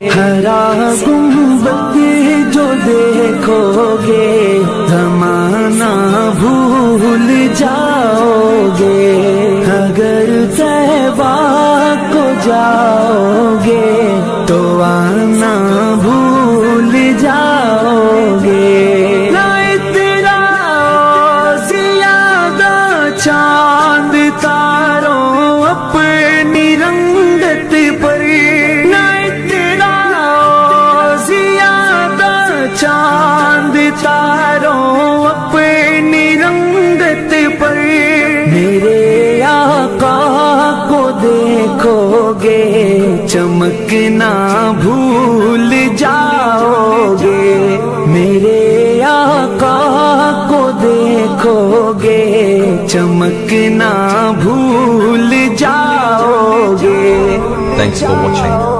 ہرا گنبد جو دیکھو گے زمانہ بھول جاؤ گے، اگر طیبہ کو جاؤ گے تو آنا بھول جاؤ گے۔ نہ اتنا زیادہ چاند تاروں اپنی رنگت پر، نہ اتنا زیادہ چاند تاروں اپنی رنگت پر، میرے آقا کو دیکھو گے چمکنا بھول جاؤ گے، میرے آقا کو دیکھو گے چمکنا بھول جاؤ گے۔ Thanks for watching.